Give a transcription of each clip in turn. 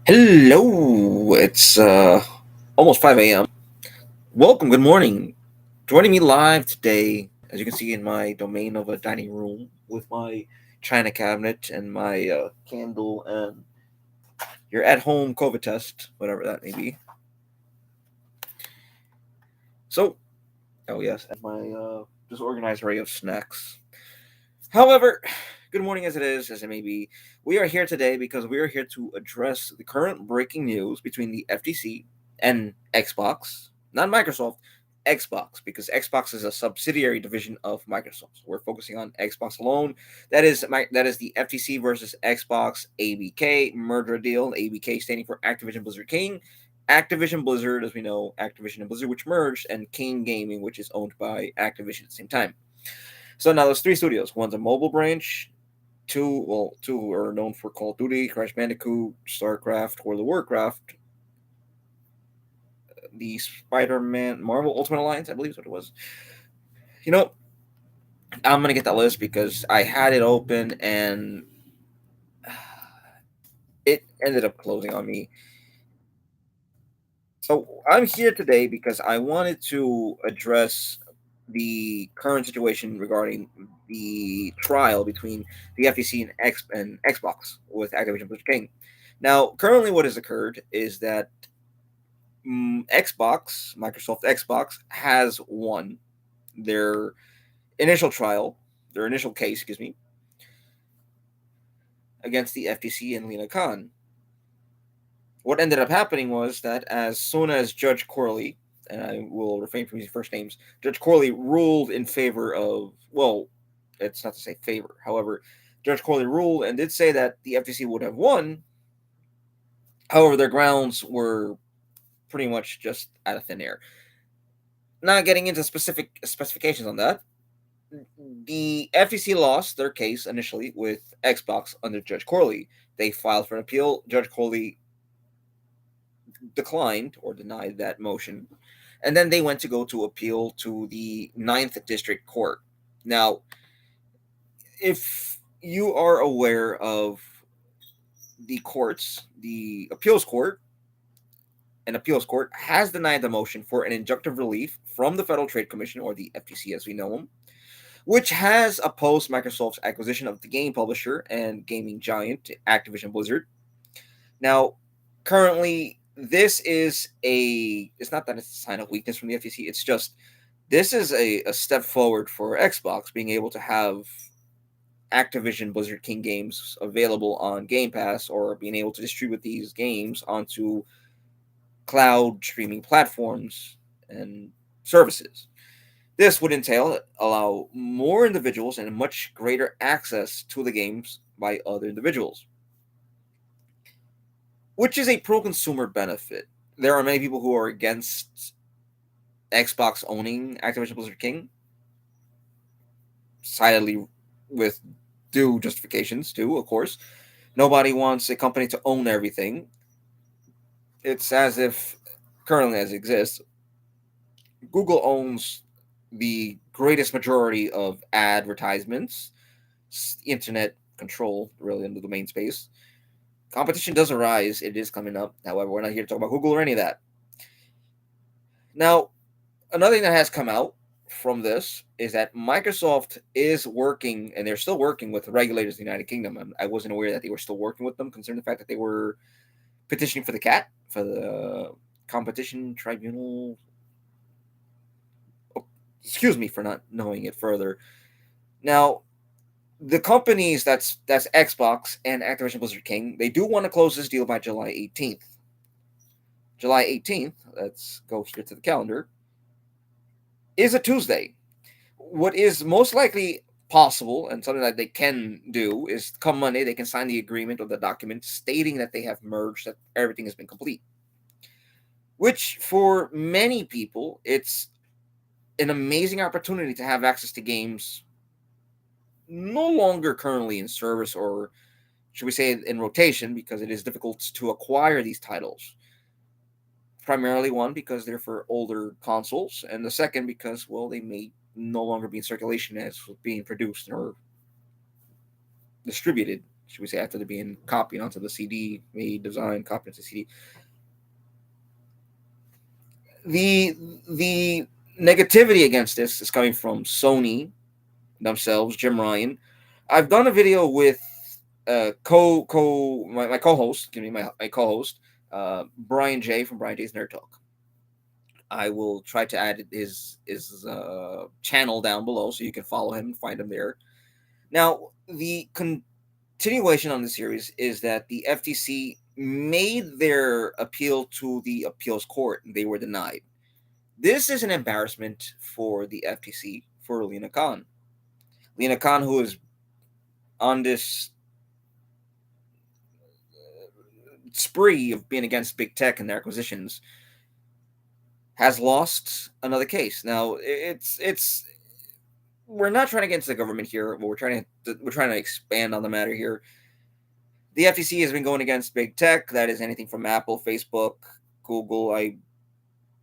Hello, it's almost 5 a.m. Welcome, good morning. Joining me live today, as you can see in my domain of a dining room with my china cabinet and my candle and your at home COVID test, whatever that may be. So, oh yes, and my disorganized array of snacks. However, good morning as it may be. We are here today because we are here to address the current breaking news between the FTC and Xbox, not Microsoft, Xbox, because Xbox is a subsidiary division of Microsoft. So we're focusing on Xbox alone. That is the FTC versus Xbox ABK merger deal. ABK standing for Activision Blizzard King. Activision Blizzard, as we know, Activision and Blizzard, which merged, and King Gaming, which is owned by Activision at the same time. So now there's three studios. One's a mobile branch. Two are known for Call of Duty, Crash Bandicoot, StarCraft, World of Warcraft, the Spider-Man Marvel Ultimate Alliance, I believe is what it was. You know, I'm gonna get that list because I had it open and it ended up closing on me. So I'm here today because I wanted to address the current situation regarding the trial between the FTC and Xbox with Activision Blizzard King. Now, currently, what has occurred is that Microsoft Xbox, has won their initial trial, their initial case, excuse me, against the FTC and Lena Khan. What ended up happening was that as soon as Judge Corley, and I will refrain from using first names, Judge Corley ruled in favor of, well, it's not to say favor. However, Judge Corley ruled and did say that the FTC would have won. However, their grounds were pretty much just out of thin air. Not getting into specific specifications on that, the FTC lost their case initially with Xbox under Judge Corley. They filed for an appeal. Judge Corley declined or denied that motion. And then they went to go to appeal to the Ninth District Court. Now, if you are aware of the courts, the appeals court has denied the motion for an injunctive relief from the Federal Trade Commission, or the FTC as we know them, which has opposed Microsoft's acquisition of the game publisher and gaming giant Activision Blizzard. Now, currently, it's not that it's a sign of weakness from the FTC, it's just this is a step forward for Xbox being able to have Activision Blizzard King games available on Game Pass, or being able to distribute these games onto cloud streaming platforms and services. This would allow more individuals and much greater access to the games by other individuals, which is a pro consumer benefit. There are many people who are against Xbox owning Activision Blizzard King, decidedly with due justifications too, of course. Nobody wants a company to own everything. It's as if currently as it exists, Google owns the greatest majority of advertisements, internet control, really, in the domain space. Competition does arise. It is coming up. However, we're not here to talk about Google or any of that. Now, another thing that has come out from this is that Microsoft is working, and they're still working with regulators in the United Kingdom. I wasn't aware that they were still working with them, considering the fact that they were petitioning for the CAT, for the Competition Tribunal. Oh, excuse me for not knowing it further. Now, the companies that's Xbox and Activision Blizzard King, they do want to close this deal by July 18th. July 18th, let's go here to the calendar, is a Tuesday. What is most likely possible and something that they can do is come Monday, they can sign the agreement or the document stating that they have merged, that everything has been complete. Which, for many people, it's an amazing opportunity to have access to games no longer currently in service, or should we say in rotation, because it is difficult to acquire these titles. Primarily, one, because they're for older consoles, and the second, because, well, they may no longer be in circulation as being produced or distributed should we say, after they're being copied onto the CD, made, designed, copied onto the CD. The negativity against this is coming from Sony themselves, Jim Ryan. I've done a video with my co-host, my co-host, Brian J from Brian J's Nerd Talk. I will try to add his channel down below so you can follow him and find him there. Now, the continuation on the series is that the FTC made their appeal to the appeals court and they were denied. This is an embarrassment for the FTC, for Lina Khan. Lina Khan, who is on this spree of being against big tech and their acquisitions, has lost another case. Now, it's we're not trying to get into the government here, but we're trying to expand on the matter here. The FTC has been going against big tech. That is anything from Apple, Facebook, Google. I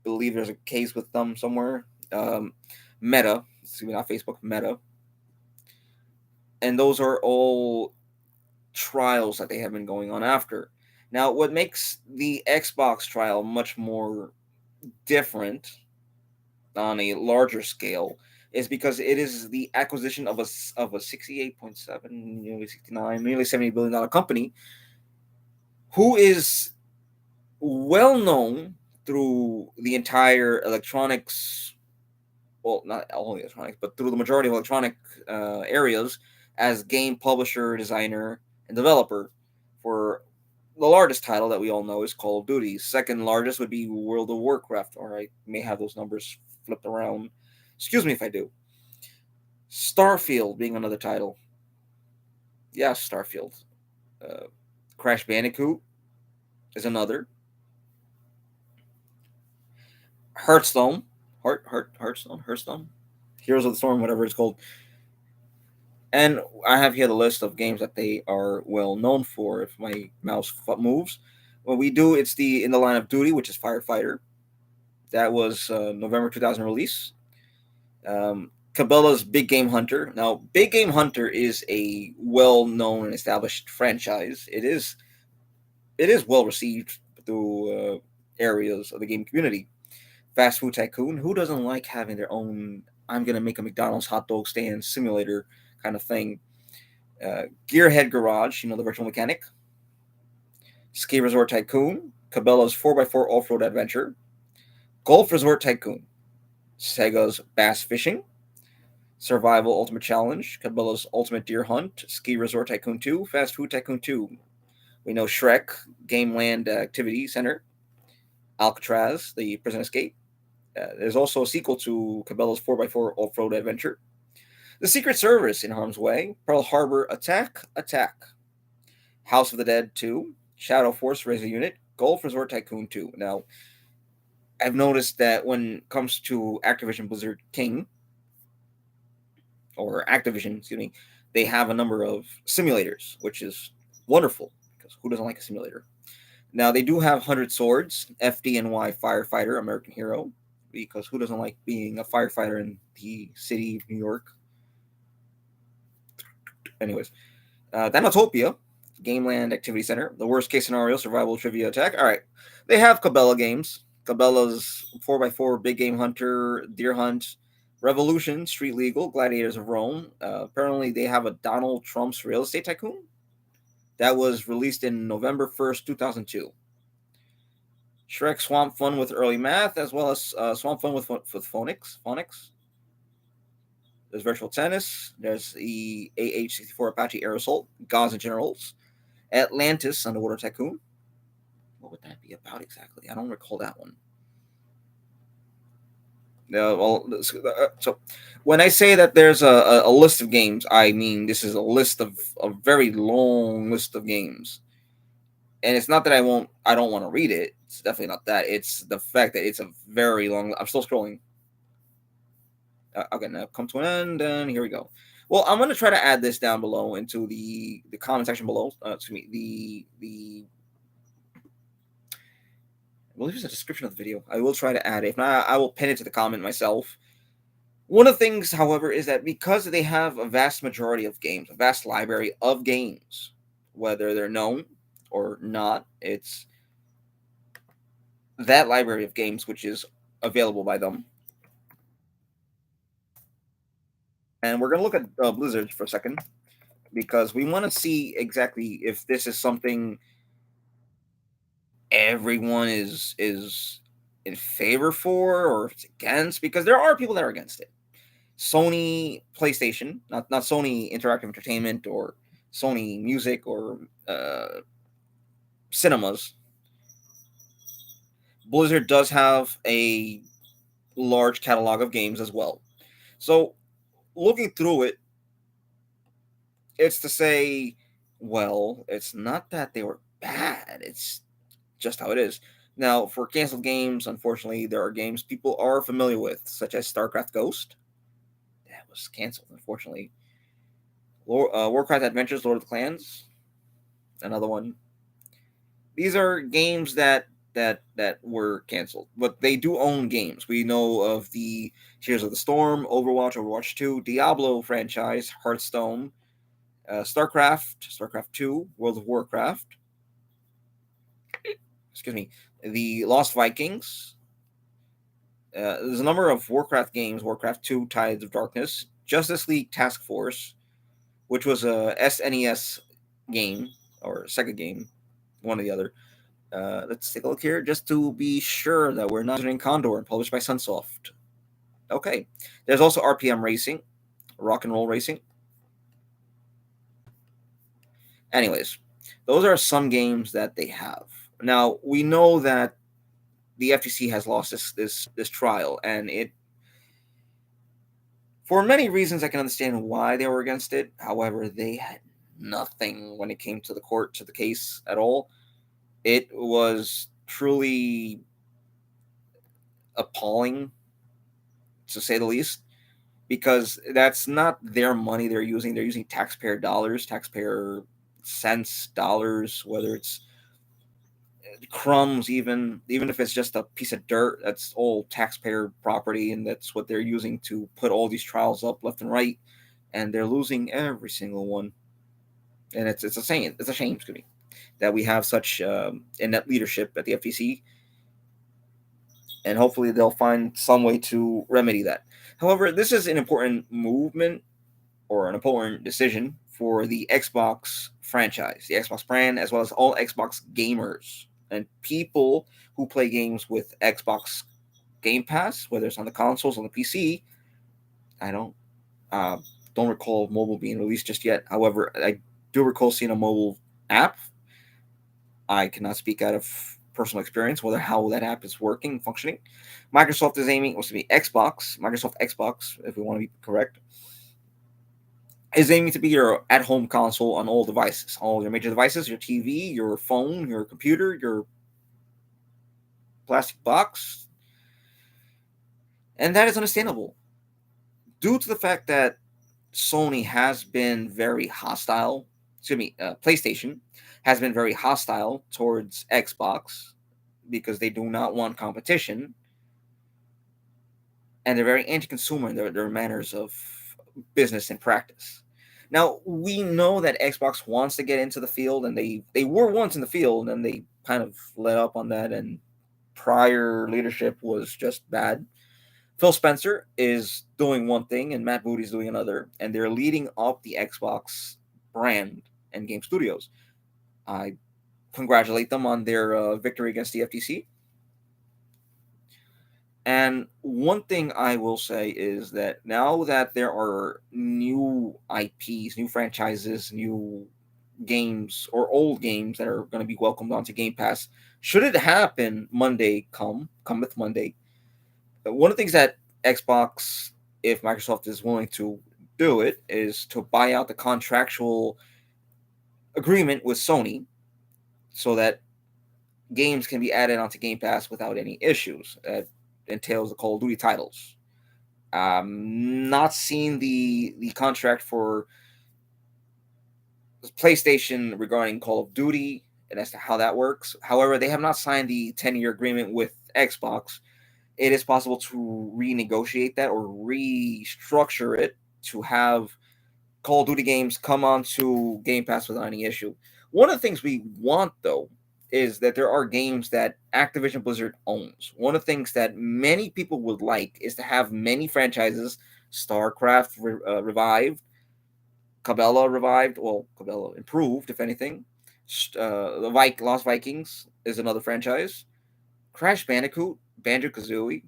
believe there's a case with them somewhere. Meta, excuse me, not Facebook, Meta. And those are all trials that they have been going on after. Now, what makes the Xbox trial much more different on a larger scale is because it is the acquisition of a 68.7, nearly 69, nearly $70 billion company who is well known through the entire electronics, well, not all electronics, but through the majority of electronic areas as game publisher, designer, and developer for the largest title that we all know is Call of Duty. Second largest would be World of Warcraft, or I may have those numbers flipped around. Excuse me if I do. Starfield being another title. Yes, Starfield. Crash Bandicoot is another. Hearthstone. Hearthstone. Heroes of the Storm, whatever it's called. And I have here the list of games that they are well known for. If my mouse moves, what we do, it's in the line of Duty, which is Firefighter. That was November 2000 release. Cabela's Big Game Hunter. Now, Big Game Hunter is a well-known and established franchise. It is well received through areas of the game community. Fast Food Tycoon. Who doesn't like having their own? I'm gonna make a McDonald's hot dog stand simulator kind of thing. Gearhead Garage, the virtual mechanic. Ski Resort Tycoon. Cabela's 4x4 off-road adventure. Golf Resort Tycoon. Sega's Bass Fishing. Survival Ultimate Challenge. Cabela's Ultimate Deer Hunt. Ski Resort Tycoon 2. Fast Food Tycoon 2. We know Shrek. Gameland Activity Center. Alcatraz, the Prison Escape. There's also a sequel to Cabela's 4x4 off-road adventure. The Secret Service in Harm's Way. Pearl Harbor Attack. House of the Dead 2. Shadow Force Razor Unit. Golf Resort Tycoon 2. Now, I've noticed that when it comes to Activision Blizzard King, or Activision, excuse me, they have a number of simulators, which is wonderful, because who doesn't like a simulator? Now, they do have 100 Swords, FDNY Firefighter, American Hero, because who doesn't like being a firefighter in the city of New York? Anyways, Thanatopia, Gameland Activity Center, The Worst Case Scenario, Survival Trivia Attack. All right, they have Cabela games. Cabela's 4x4 Big Game Hunter, Deer Hunt, Revolution, Street Legal, Gladiators of Rome. Apparently, they have a Donald Trump's Real Estate Tycoon that was released in November 1st, 2002. Shrek Swamp Fun with Early Math, as well as Swamp Fun with Phonics. There's Virtual Tennis. There's the AH-64 Apache Air Assault, Gods and Generals, Atlantis Underwater Tycoon. What would that be about exactly? I don't recall that one. So when I say that there's a list of games, I mean this is a very long list of games. And it's not that I don't want to read it. It's definitely not that. It's the fact that it's a very long. I'm still scrolling. Okay, now come to an end, and here we go. Well, I'm going to try to add this down below into the comment section below. Excuse me, I believe it's a description of the video. I will try to add it. If not, I will pin it to the comment myself. One of the things, however, is that because they have a vast majority of games, a vast library of games, whether they're known or not. It's that library of games which is available by them. And we're going to look at Blizzard for a second because we want to see exactly if this is something everyone is in favor for or if it's against, because there are people that are against it. Sony PlayStation, not Sony Interactive Entertainment or Sony Music or cinemas. Blizzard does have a large catalog of games as well. So looking through it, it's to say, well, it's not that they were bad. It's just how it is. Now, for canceled games, unfortunately, there are games people are familiar with, such as StarCraft Ghost. That was canceled, unfortunately. Warcraft Adventures, Lord of the Clans, another one. These are games that were canceled, but they do own games. We know of the Tears of the Storm, Overwatch, Overwatch 2, Diablo franchise, Hearthstone, StarCraft 2, World of Warcraft. Excuse me, the Lost Vikings. There's a number of Warcraft games: Warcraft 2, Tides of Darkness, Justice League Task Force, which was a SNES game or Sega game, one or the other. Let's take a look here just to be sure that we're not using Condor and published by Sunsoft. Okay. There's also RPM Racing, Rock and Roll Racing. Anyways, those are some games that they have. Now, we know that the FTC has lost this trial, and it, for many reasons, I can understand why they were against it. However, they had nothing when it came to the case at all. It was truly appalling, to say the least, because that's not their money they're using. They're using taxpayer dollars, taxpayer cents, dollars, whether it's crumbs, even if it's just a piece of dirt, that's all taxpayer property, and that's what they're using to put all these trials up left and right, and they're losing every single one. And it's a shame. It's a shame to me that we have such inept leadership at the FTC, and hopefully they'll find some way to remedy that. However, this is an important movement or an important decision for the Xbox franchise, the Xbox brand, as well as all Xbox gamers and people who play games with Xbox Game Pass, whether it's on the consoles, on the PC. I don't recall mobile being released just yet. However, I do recall seeing a mobile app. I cannot speak out of personal experience whether how that app is working, functioning. Microsoft is aiming, what's to be Microsoft Xbox, if we want to be correct, is aiming to be your at-home console on all devices, all your major devices, your TV, your phone, your computer, your plastic box, and that is understandable due to the fact that Sony has been very hostile. Excuse me, PlayStation has been very hostile towards Xbox because they do not want competition, and they're very anti-consumer in their manners of business and practice. Now we know that Xbox wants to get into the field, and they were once in the field, and they kind of let up on that, and prior leadership was just bad. Phil Spencer is doing one thing, and Matt Booty's doing another, and they're leading up the Xbox brand and game studios. I congratulate them on their victory against the FTC. And one thing I will say is that now that there are new IPs, new franchises, new games, or old games that are going to be welcomed onto Game Pass, should it happen cometh Monday, one of the things that Xbox, if Microsoft is willing to do it, is to buy out the contractual agreement with Sony so that games can be added onto Game Pass without any issues. That entails the Call of Duty titles. Not seeing the contract for PlayStation regarding Call of Duty and as to how that works. However, they have not signed the 10-year agreement with Xbox. It is possible to renegotiate that or restructure it to have Call of Duty games come onto Game Pass without any issue. One of the things we want, though, is that there are games that Activision Blizzard owns. One of the things that many people would like is to have many franchises: StarCraft revived, Cabela revived, well, Cabela improved, if anything. The Lost Vikings is another franchise. Crash Bandicoot, Banjo Kazooie.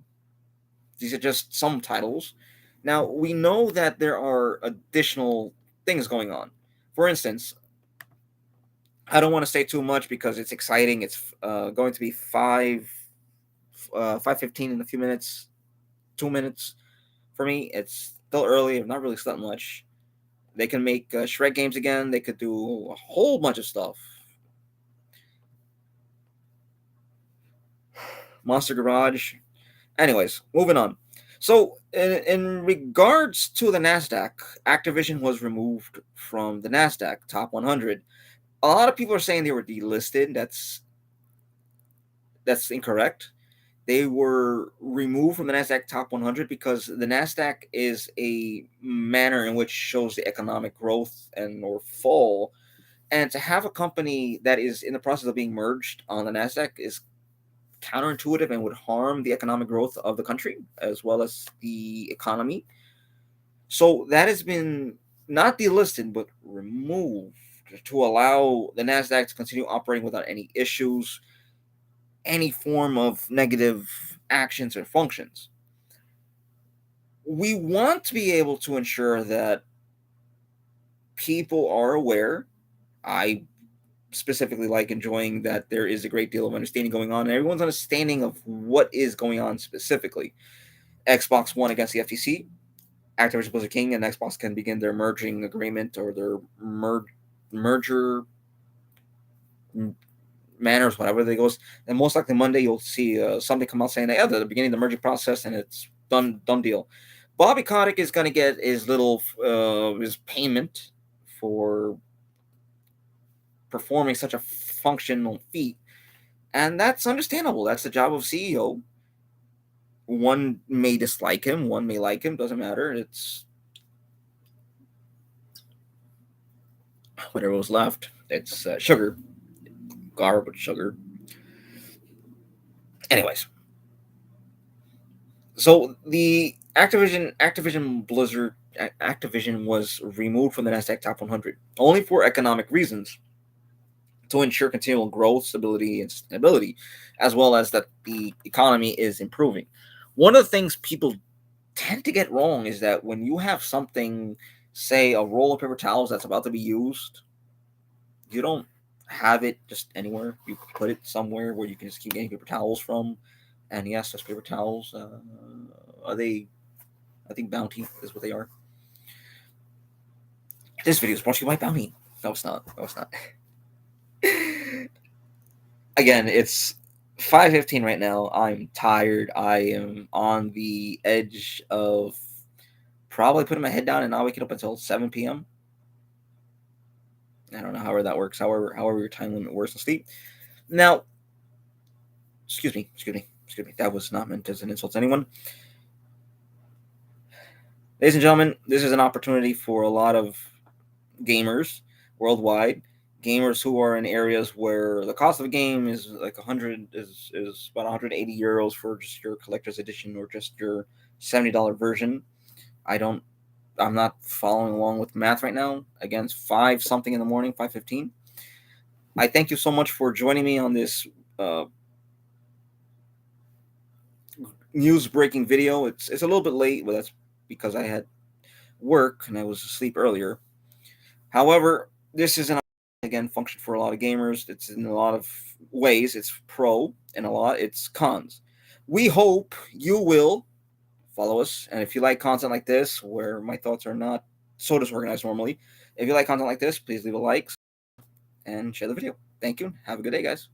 These are just some titles. Now, we know that there are additional things going on. For instance, I don't want to say too much because it's exciting. It's going to be 5:15 in a few minutes, 2 minutes for me. It's still early. I've not really slept much. They can make Shrek games again. They could do a whole bunch of stuff. Monster Garage. Anyways, moving on. So, in regards to the Nasdaq, Activision was removed from the Nasdaq Top 100. A lot of people are saying they were delisted. That's incorrect. They were removed from the Nasdaq Top 100 because the Nasdaq is a manner in which shows the economic growth and or fall. And to have a company that is in the process of being merged on the Nasdaq is counterintuitive and would harm the economic growth of the country as well as the economy. So that has been not delisted but removed to allow the Nasdaq to continue operating without any issues, any form of negative actions or functions. We want to be able to ensure that people are aware. I specifically like enjoying that there is a great deal of understanding going on and everyone's understanding of what is going on specifically. Xbox One against the FTC, Activision Blizzard King and Xbox can begin their merging agreement or their merger manners, whatever they goes. And most likely Monday you'll see something come out saying that, yeah, they're beginning the merging process and it's done deal. Bobby Kotick is going to get his little his payment for performing such a functional feat, and that's understandable. That's the job of CEO. One may dislike him, one may like him, doesn't matter. It's whatever was left. It's sugar, garbage sugar. Anyways, so the Activision Blizzard Activision was removed from the Nasdaq Top 100 only for economic reasons, to ensure continual growth, stability, and sustainability, as well as that the economy is improving. One of the things people tend to get wrong is that when you have something, say a roll of paper towels that's about to be used, you don't have it just anywhere. You put it somewhere where you can just keep getting paper towels from. And yes, those paper towels, are they? I think Bounty is what they are. This video is brought to you by Bounty. No, it's not. No, it's not. Again, it's 5:15 right now. I'm tired. I am on the edge of probably putting my head down and not waking up until 7 p.m. I don't know however that works. However your time limit works to sleep. Now, excuse me. That was not meant as an insult to anyone. Ladies and gentlemen, this is an opportunity for a lot of gamers worldwide, gamers who are in areas where the cost of a game is like 100 is about 180 euros for just your collector's edition or just your $70 version. I'm not following along with math right now. Again, it's 5 something in the morning, 5:15. I thank you so much for joining me on this news breaking video. It's a little bit late, but that's because I had work and I was asleep earlier. However, this is an again function for a lot of gamers. It's in a lot of ways. It's pro and a lot it's cons. We hope you will follow us, and if you like content like this, where my thoughts are not so disorganized normally, if you like content like this, please leave a like and share the video. Thank you. Have a good day, guys.